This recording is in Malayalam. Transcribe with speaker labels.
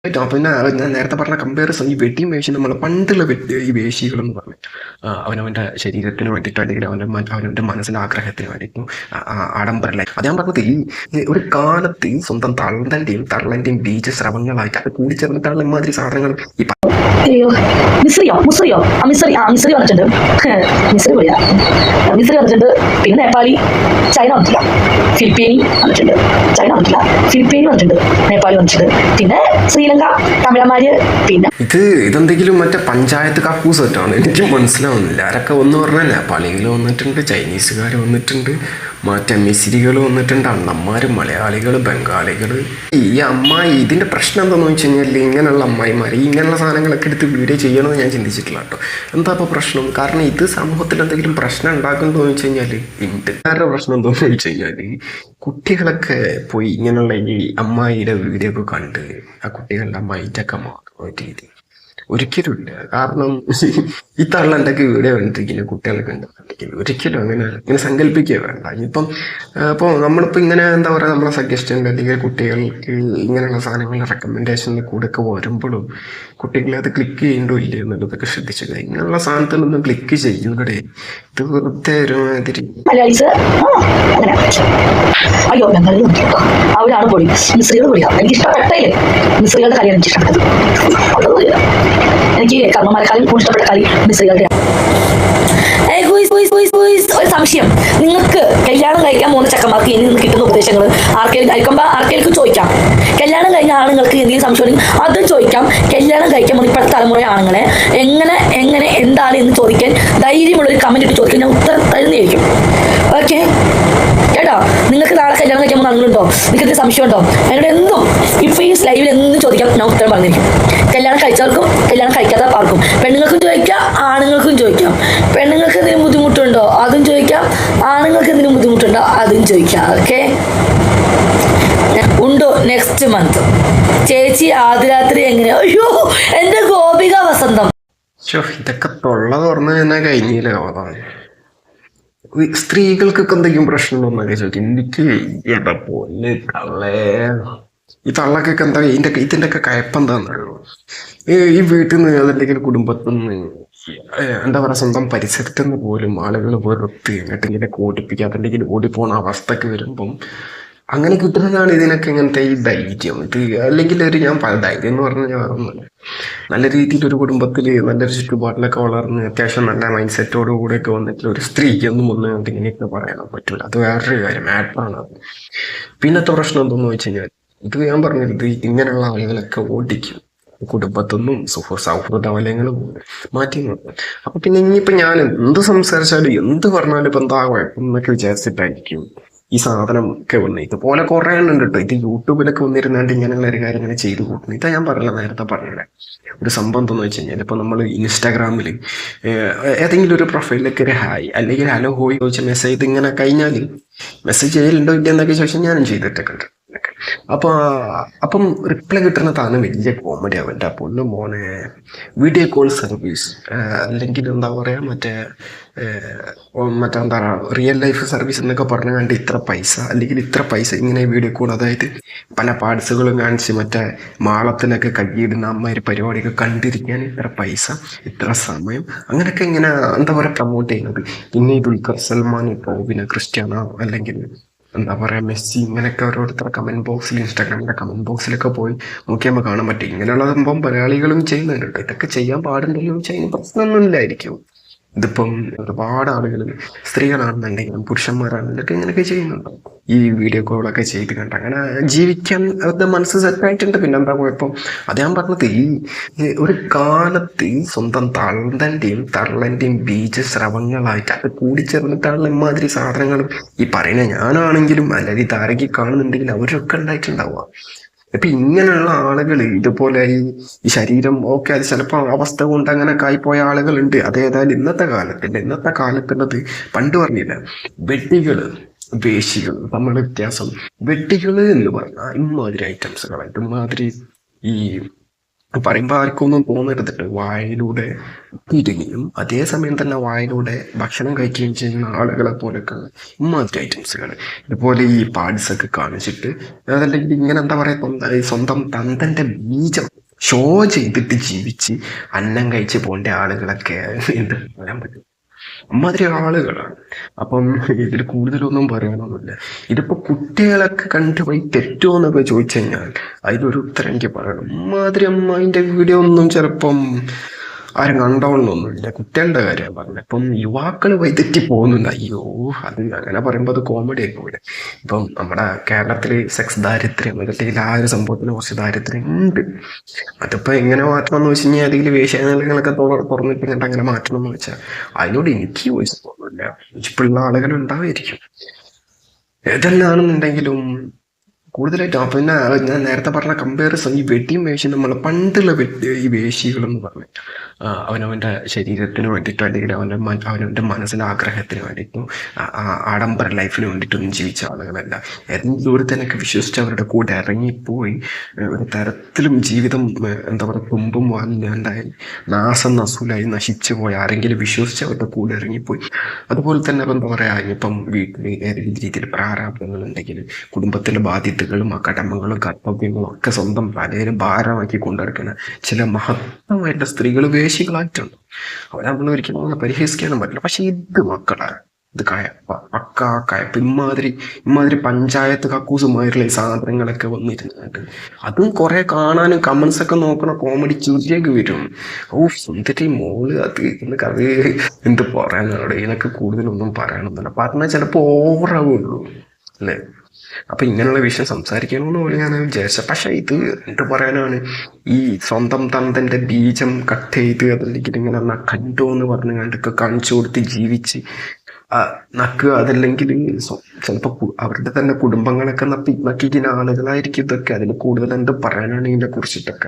Speaker 1: പിന്നെ ഞാൻ നേരത്തെ പറഞ്ഞ കമ്പാരിസൺ ഈ വെട്ടിയും വേഷിയും നമ്മൾ പണ്ടുള്ള ഈ വേശികളെന്ന് പറഞ്ഞു അവനവൻ്റെ ശരീരത്തിന് വേണ്ടിയിട്ട് അല്ലെങ്കിൽ അവനവൻ്റെ മനസ്സിൻ്റെ ആഗ്രഹത്തിന് വേണ്ടിയിട്ടും ആഡംബരല്ലേ അത് ഞാൻ പറഞ്ഞത് ഈ ഒരു കാലത്ത് സ്വന്തം തള്ളൻ്റെയും ബീജസ്രവങ്ങളായിട്ട് അത് കൂടിച്ചേർന്നിട്ടാണ് ഇമാതിരി സാധനങ്ങൾ ഈ
Speaker 2: മിശ്രിയോ മിശ്രി വന്നിട്ടുണ്ട്. മിശ്രി പൊളിയാ. മിശ്രി വന്നിട്ടുണ്ട്. പിന്നെ നേപ്പാളി, ചൈന വന്നിട്ടില്ല. ഫിലിപ്പീനി വന്നിട്ടുണ്ട്. ചൈന വന്നിട്ടില്ല. ഫിലിപ്പീനി വന്നിട്ടുണ്ട്. നേപ്പാളി വന്നിട്ടുണ്ട്. പിന്നെ ശ്രീലങ്ക, തമിഴന്മാര്. പിന്നെ
Speaker 1: ഇതെന്തെങ്കിലും മറ്റേ പഞ്ചായത്ത് കക്കൂസ് സെറ്റാണ് എനിക്ക് മനസ്സിലാവുന്നില്ല. ആരൊക്കെ ഒന്ന് പറഞ്ഞാൽ നേപ്പാളികൾ വന്നിട്ടുണ്ട്, ചൈനീസുകാർ വന്നിട്ടുണ്ട്, മറ്റേ മിസിരികൾ വന്നിട്ടുണ്ട്, അണ്ണന്മാർ, മലയാളികൾ, ബംഗാളികൾ. ഈ അമ്മായി ഇതിൻ്റെ പ്രശ്നം എന്താണെന്ന് വെച്ച് കഴിഞ്ഞാൽ ഇങ്ങനെയുള്ള അമ്മായിമാർ ഇങ്ങനെയുള്ള സാധനങ്ങളൊക്കെ എടുത്ത് വീഡിയോ ചെയ്യണമെന്ന് ഞാൻ ചിന്തിച്ചിട്ടില്ല കേട്ടോ. എന്താ ഇപ്പോൾ പ്രശ്നം? കാരണം ഇത് സമൂഹത്തിൽ എന്തെങ്കിലും പ്രശ്നം ഉണ്ടാക്കുന്നുണ്ടോ എന്ന് വെച്ച് കഴിഞ്ഞാൽ ഇന്ത്യക്കാരുടെ പ്രശ്നം എന്താണെന്ന് വെച്ച് കഴിഞ്ഞാൽ കുട്ടികളൊക്കെ പോയി ഇങ്ങനെയുള്ള ഈ അമ്മായിയുടെ വീഡിയോ ഒക്കെ കണ്ട് ആ കുട്ടികളുടെ മൈൻഡൊക്കെ മാറുന്ന രീതി ഒരിക്കലുമില്ല. കാരണം ഈ തള്ളൻ്റെ ഒക്കെ വീഡിയോ കണ്ടിരിക്കുന്ന കുട്ടികളൊക്കെ ഉണ്ടെന്നുണ്ടെങ്കിൽ ഒരിക്കലും ഇങ്ങനെ സങ്കല്പിക്കുക വേണ്ട. ഇപ്പോൾ നമ്മളിപ്പോൾ ഇങ്ങനെ എന്താ പറയുക, നമ്മളെ സജഷൻ അല്ലെങ്കിൽ കുട്ടികൾക്ക് ഇങ്ങനെയുള്ള സാധനങ്ങൾ റെക്കമെൻഡേഷനിൽ കൂടെ ഒക്കെ വരുമ്പോഴും കുട്ടികളെ അത് ക്ലിക്ക് ചെയ്യണ്ടോ ഇല്ലേ എന്നുള്ളതൊക്കെ ശ്രദ്ധിച്ചത്. ഇങ്ങനെയുള്ള സാധനത്തിലൊന്നും ക്ലിക്ക് ചെയ്യൂടെ. ഇത് വെറുതെ ഒരുമാതിരി
Speaker 2: അയ്യോ ബംഗാളികൾ അവരാണ് പൊളി. മിശ്രികൾ പൊളിയാ. എനിക്ക് ഇഷ്ടപ്പെട്ടേ മിശ്രികളുടെ കളിയാണ് എനിക്ക് ഇഷ്ടപ്പെട്ടത്. എനിക്ക് കർമ്മമാരെക്കാളും കൂടുതൽ ഇഷ്ടപ്പെട്ട കളി മിശ്രികളുടെ. ഒരു സംശയം, നിങ്ങൾക്ക് കല്യാണം കഴിക്കാൻ പോകുന്ന ചക്കന്മാർക്ക് ഇനി നിന്ന് കിട്ടുന്ന ഉപദേശങ്ങൾ ആർക്കെങ്കിലും ചോദിക്കാം. കല്യാണം കഴിഞ്ഞ ആണുങ്ങൾക്ക് എന്തെങ്കിലും സംശയം ഉണ്ടെങ്കിൽ അതും ചോദിക്കാം. കല്യാണം കഴിക്കാൻ പോകുന്ന ഇപ്പോഴത്തെ തലമുറ ആണുങ്ങളെ എങ്ങനെ എന്താണ് എന്ന് ചോദിക്കാൻ ധൈര്യമുള്ളൊരു കമന്റ് ഇട്ട് ചോദിക്കാൻ ഞാൻ ഉത്തരം തരുന്നതായിരിക്കും. ഓക്കെ കേട്ടോ? നിങ്ങൾക്ക് നാളെ കല്യാണം കഴിക്കാൻ പോകുന്ന ആളുകളുണ്ടോ? നിങ്ങൾക്ക് എന്തെങ്കിലും സംശയം ഉണ്ടോ? എന്നോട് എന്തും ഇപ്പൊ ഈ ലൈവിൽ എന്തും ചോദിക്കാം, ഞാൻ ഉത്തരം പറഞ്ഞിരിക്കും. കല്യാണം കഴിച്ചവർക്കും കല്യാണം കഴിക്കാത്ത ആർക്കും, പെണ്ണുങ്ങൾക്കും ചോദിക്കാം, ആണുങ്ങൾക്കും ചോദിക്കാം. പെണ്ണുങ്ങൾക്ക് എന്തെങ്കിലും ബുദ്ധിമുട്ടുണ്ടോ അതും ചോദിക്കാം, ആണുങ്ങൾക്ക് എന്തെങ്കിലും ബുദ്ധിമുട്ടുണ്ടോ അതും ചോദിക്കാം. ഓക്കെ ഉണ്ടോ നെക്സ്റ്റ് മന്ത്? ചേച്ചി ആദ്യരാത്രി എങ്ങനെയാ? അയ്യോ എന്റെ ഗോപിക വസന്തം.
Speaker 1: ഇതൊക്കെ തൊള്ള തുറന്നു തന്നെ കഴിഞ്ഞില്ല. സ്ത്രീകൾക്കൊക്കെ എന്തെങ്കിലും പ്രശ്നമുണ്ടോന്നൊക്കെ ചോദിക്കും. എനിക്ക് എടാ പൊന്നെ തള്ളേ, ഈ തള്ളക്കൊക്കെ എന്താ ഇതിൻ്റെ ഒക്കെ കയപ്പെന്താന്നറിയോ? ഈ വീട്ടിൽ നിന്ന് അതല്ലെങ്കിൽ കുടുംബത്തിൽ നിന്ന് എന്താ പറയുക, സ്വന്തം പരിസരത്ത് നിന്ന് പോലും ആളുകൾ വെറുത്ത് എങ്ങോട്ടെങ്കിലും ഓടിപ്പിക്കാത്തല്ലെങ്കിൽ ഓടിപ്പോണ അവസ്ഥക്ക് വരുമ്പം അങ്ങനെ കിട്ടുന്നതാണ് ഇതിനൊക്കെ ഇങ്ങനത്തെ ഈ ധൈര്യം. ഇത് അല്ലെങ്കിൽ ഞാൻ ധൈര്യം എന്ന് പറഞ്ഞാൽ ഞാൻ വേറൊന്നുമില്ല. നല്ല രീതിയിൽ ഒരു കുടുംബത്തിൽ നല്ലൊരു ചുറ്റുപാടിലൊക്കെ വളർന്ന് അത്യാവശ്യം നല്ല മൈൻഡ് സെറ്റോടു കൂടെയൊക്കെ വന്നിട്ടുള്ള ഒരു സ്ത്രീക്കൊന്നും ഒന്നും ഇങ്ങനെയൊക്കെ പറയാൻ പറ്റില്ല. അത് വേറൊരു കാര്യം, മാറ്ററാണ് അത്. പിന്നത്തെ പ്രശ്നം എന്തെന്ന് വെച്ച് കഴിഞ്ഞാൽ ഇത് ഞാൻ പറഞ്ഞത് ഇങ്ങനെയുള്ള ആളുകളൊക്കെ ഓടിക്കും കുടുംബത്തൊന്നും സൗഹൃദ വലയങ്ങളും മാറ്റി നോക്കും. അപ്പൊ പിന്നെ ഇനിയിപ്പോ ഞാൻ എന്ത് സംസാരിച്ചാലും എന്ത് പറഞ്ഞാലും ഇപ്പൊ എന്താ കുഴപ്പം എന്നൊക്കെ വിചാരിച്ചിട്ടായിരിക്കും ഈ സാധനം ഒക്കെ വന്നത്. ഇതുപോലെ കുറേ എണ്ണം കേട്ടോ. ഇത് യൂട്യൂബിലൊക്കെ വന്നിരുന്നാണ്ട് ഇങ്ങനെയുള്ള ഒരു കാര്യം ഇങ്ങനെ ചെയ്തു കൂട്ടുന്നു. ഇതാ ഞാൻ പറഞ്ഞില്ല, നേരത്തെ പറഞ്ഞില്ല. ഒരു സംഭവം എന്താണെന്ന് വെച്ച് കഴിഞ്ഞാൽ ഇപ്പോൾ നമ്മൾ ഇൻസ്റ്റാഗ്രാമിൽ ഏതെങ്കിലും ഒരു പ്രൊഫൈലിലൊക്കെ ഒരു ഹായ് അല്ലെങ്കിൽ ഹലോ ഹോയ് ചോദിച്ച മെസ്സേജ് ഇങ്ങനെ കഴിഞ്ഞാൽ മെസ്സേജ് ചെയ്യലുണ്ടോ ഇല്ല എന്നൊക്കെ ചോദിച്ചാൽ ഞാനും ചെയ്തിട്ടൊക്കെ ഉണ്ട്. അപ്പം റിപ്ലൈ കിട്ടുന്നതാണ് വലിയ കോമഡി. അവൻ്റെ പൊന്നു മോനെ വീഡിയോ കോൾ സർവീസ് അല്ലെങ്കിൽ എന്താ പറയുക മറ്റെന്താ പറയുക റിയൽ ലൈഫ് സർവീസ് എന്നൊക്കെ പറഞ്ഞു കണ്ട് ഇത്ര പൈസ അല്ലെങ്കിൽ ഇത്ര പൈസ ഇങ്ങനെ വീഡിയോ കോൾ, അതായത് പല പാർട്സുകളും കാണിച്ച് മറ്റേ മാളത്തിലൊക്കെ കൈയിടുന്ന അമ്മയൊരു പരിപാടിയൊക്കെ കണ്ടിരിക്കാൻ ഇത്ര പൈസ ഇത്ര സമയം അങ്ങനെയൊക്കെ ഇങ്ങനെ എന്താ പറയുക പ്രൊമോട്ട് ചെയ്യുന്നത്. പിന്നെ ഈ ദുൽഖർ സൽമാൻ ഇപ്പോൾ പിന്നെ ക്രിസ്ത്യാനോ അല്ലെങ്കിൽ എന്താ പറയുക മെസ്സി ഇങ്ങനെയൊക്കെ ഓരോരുത്തരുടെ കമൻറ്റ് ബോക്സിൽ ഇൻസ്റ്റാഗ്രാമിൻ്റെ കമൻറ്റ് ബോക്സിലൊക്കെ പോയി നോക്കിയാൽ കാണാൻ പറ്റും. ഇങ്ങനെയുള്ള സംഭവം മലയാളികളും ചെയ്യുന്നുണ്ട് കേട്ടോ. ഇതൊക്കെ ചെയ്യാൻ പാടുണ്ടല്ലോ ചെയ്യുന്ന പ്രശ്നമൊന്നുമില്ലായിരിക്കും. ഇതിപ്പം ഒരുപാട് ആളുകൾ സ്ത്രീകളാണെന്നുണ്ടെങ്കിലും പുരുഷന്മാരാണെന്നുണ്ടെങ്കിൽ ഇങ്ങനെയൊക്കെ ചെയ്യുന്നുണ്ടോ ഈ വീഡിയോ കോളൊക്കെ ചെയ്ത് കണ്ട് അങ്ങനെ ജീവിക്കാൻ അവരുടെ മനസ്സ് സെറ്റായിട്ടുണ്ട്. പിന്നെ എന്താ കുഴപ്പം? അത് ഞാൻ പറഞ്ഞത് ഈ ഒരു കാലത്ത് സ്വന്തം തള്ളൻ്റെയും ബീജസ്രവങ്ങളായിട്ട് അത് കൂടിച്ചേർന്നിട്ടാണ് ഇമാതിരി സാധനങ്ങളും ഈ പറയുന്ന ഞാനാണെങ്കിലും അല്ലെങ്കിൽ ഇതാരെങ്കിലും കാണുന്നുണ്ടെങ്കിൽ അവരൊക്കെ ഉണ്ടായിട്ടുണ്ടാവുക. ഇപ്പൊ ഇങ്ങനെയുള്ള ആളുകൾ ഇതുപോലെ ഈ ശരീരം ഒക്കെ അത് ചിലപ്പോൾ അവസ്ഥ കൊണ്ട് അങ്ങനെ ആയിപ്പോയ ആളുകളുണ്ട്. അതേതായാലും ഇന്നത്തെ കാലത്തുള്ളത് പണ്ട് പറഞ്ഞില്ല, വെട്ടികള് വേശികൾ തമ്മിലുള്ള വ്യത്യാസം. വെട്ടികള് എന്ന് പറഞ്ഞാൽ ഇമാതിരി ഐറ്റംസുകളായിട്ട് ഇമാതിരി ഈ പറയുമ്പോൾ ആർക്കും ഒന്നും തോന്നരുത്, വായിലൂടെ ഇടുകയും അതേസമയം തന്നെ വായിലൂടെ ഭക്ഷണം കഴിക്കുകയും ചെയ്യുന്ന ആളുകളെ പോലൊക്കെ ഇമാതിരി ഐറ്റംസുകൾ ഇതുപോലെ ഈ പാർട്സ് ഒക്കെ കാണിച്ചിട്ട് അതല്ലെങ്കിൽ ഇങ്ങനെ എന്താ പറയുക, സ്വന്തം തന്തന്റെ ബീജം ഷോ ചെയ്തിട്ട് ജീവിച്ച് അന്നം കഴിച്ച് പോകേണ്ട ആളുകളൊക്കെ എന്ത് പറയാൻ പറ്റും, അമ്മാതിരി ആളുകളാണ്. അപ്പം ഇതിൽ കൂടുതലൊന്നും പറയാനൊന്നുമില്ല. ഇതിപ്പോ കുട്ടികളൊക്കെ കണ്ടുപോയി തെറ്റോ എന്നൊക്കെ ചോദിച്ചു കഴിഞ്ഞാൽ അതിലൊരു ഉത്തരം എനിക്ക് പറയണം. അമ്മാതിരി അമ്മായിന്റെ വീഡിയോ ഒന്നും ചിലപ്പം ആരും കണ്ടോളൊന്നുമില്ല. കുട്ടികളുടെ കാര്യമാണ് പറഞ്ഞത്. ഇപ്പം യുവാക്കൾ വൈതെറ്റി പോകുന്നുണ്ട്. അയ്യോ, അത് അങ്ങനെ പറയുമ്പോൾ അത് കോമഡി ആയിപ്പോയില്ല. ഇപ്പം നമ്മുടെ കേരളത്തിൽ സെക്സ് ദാരിദ്ര്യം അല്ലെങ്കിൽ ആ ഒരു സംഭവത്തിന് കുറച്ച് ദാരിദ്ര്യം ഉണ്ട്. അതിപ്പോൾ എങ്ങനെ മാറ്റണം എന്ന് വെച്ച് കഴിഞ്ഞാൽ ഏതെങ്കിലും വേശ്യാലയങ്ങളൊക്കെ തുറന്നിട്ട് അങ്ങനെ മാറ്റണം എന്ന് വെച്ചാൽ അതിനോട് എനിക്ക് യോജിച്ച് പോകുന്നില്ല. ഇപ്പോഴുള്ള ആളുകൾ ഉണ്ടാവായിരിക്കും. ഏതെല്ലാണെന്നുണ്ടെങ്കിലും കൂടുതലായിട്ടും പിന്നെ ഞാൻ നേരത്തെ പറഞ്ഞ കമ്പാരിസൺ, ഈ വെട്ടിയും വേശ്യയും നമ്മൾ പണ്ടുള്ള ഈ വേശികളെന്ന് പറഞ്ഞു അവനവൻ്റെ ശരീരത്തിന് വേണ്ടിയിട്ടോ അല്ലെങ്കിൽ അവനവൻ്റെ മനസ്സിലെ ആഗ്രഹത്തിന് വേണ്ടിയിട്ടും ആഡംബര ലൈഫിന് വേണ്ടിയിട്ടൊന്നും ജീവിച്ച ആളുകളല്ല. ഏതെങ്കിലും ദൂരത്തിനൊക്കെ വിശ്വസിച്ച് അവരുടെ കൂടെ ഇറങ്ങിപ്പോയി ഒരു തരത്തിലും ജീവിതം എന്താ പറയുക തുമ്പും വാല്ലാണ്ടായി നാസം നസൂലായി നശിച്ചു പോയി ആരെങ്കിലും വിശ്വസിച്ച് അവരുടെ കൂടെ ഇറങ്ങിപ്പോയി. അതുപോലെ തന്നെ എന്താ പറയുക, ഇപ്പം വീട്ടിൽ ഏതെങ്കിലും രീതിയിൽ പ്രാരാബ്ദങ്ങളുണ്ടെങ്കിൽ കുടുംബത്തിലെ ബാധ്യതകളും കടമകളും കർത്തവ്യങ്ങളും ഒക്കെ സ്വന്തം പലരും ഭാരമാക്കി കൊണ്ടുനടക്കുന്ന ചില മഹത്തമായിട്ടുള്ള സ്ത്രീകൾ വേശികളായിട്ടുണ്ട്. അവരെ നമ്മൾ ഒരിക്കലും പരിഹസിക്കാനും പറ്റില്ല. പക്ഷെ ഇത് മക്കളാണ്, ഇത് കയപ്പ് ഇമാതിരി പഞ്ചായത്ത് കക്കൂസുമായിട്ടുള്ള ഈ സാധനങ്ങളൊക്കെ വന്നിരുന്നുണ്ട്. അതും കുറെ കാണാനും കമന്റ്സ് ഒക്കെ നോക്കണ കോമഡി ചിരിയൊക്കെ വരും. സുന്ദരി മോള് അത് അത് എന്ത് പറയാനാണ്, ഇതിനൊക്കെ കൂടുതലൊന്നും പറയാനൊന്നുമില്ല. പറഞ്ഞാൽ ചിലപ്പോൾ ഓവറാവുള്ളൂ അല്ലേ. അപ്പൊ ഇങ്ങനെയുള്ള വിഷയം സംസാരിക്കണമെന്ന് പോലും ഞാൻ വിചാരിച്ച. പക്ഷെ ഇത് എന്ത് പറയാനാണ്, ഈ സ്വന്തം തന്തന്റെ ബീജം കട്ട് ചെയ്ത് അതല്ലെങ്കിൽ ഇങ്ങനെ കണ്ടോ എന്ന് പറഞ്ഞു കണ്ടൊക്കെ കാണിച്ചു കൊടുത്ത് ജീവിച്ച് നക്കുക. അതല്ലെങ്കിൽ ചിലപ്പോൾ അവരുടെ തന്നെ കുടുംബങ്ങളൊക്കെ നക്കിക്കുന്ന ആളുകളായിരിക്കും ഇതൊക്കെ. അതിൽ കൂടുതൽ എന്ത് പറയാനാണ് ഇതിനെ കുറിച്ചിട്ടൊക്കെ.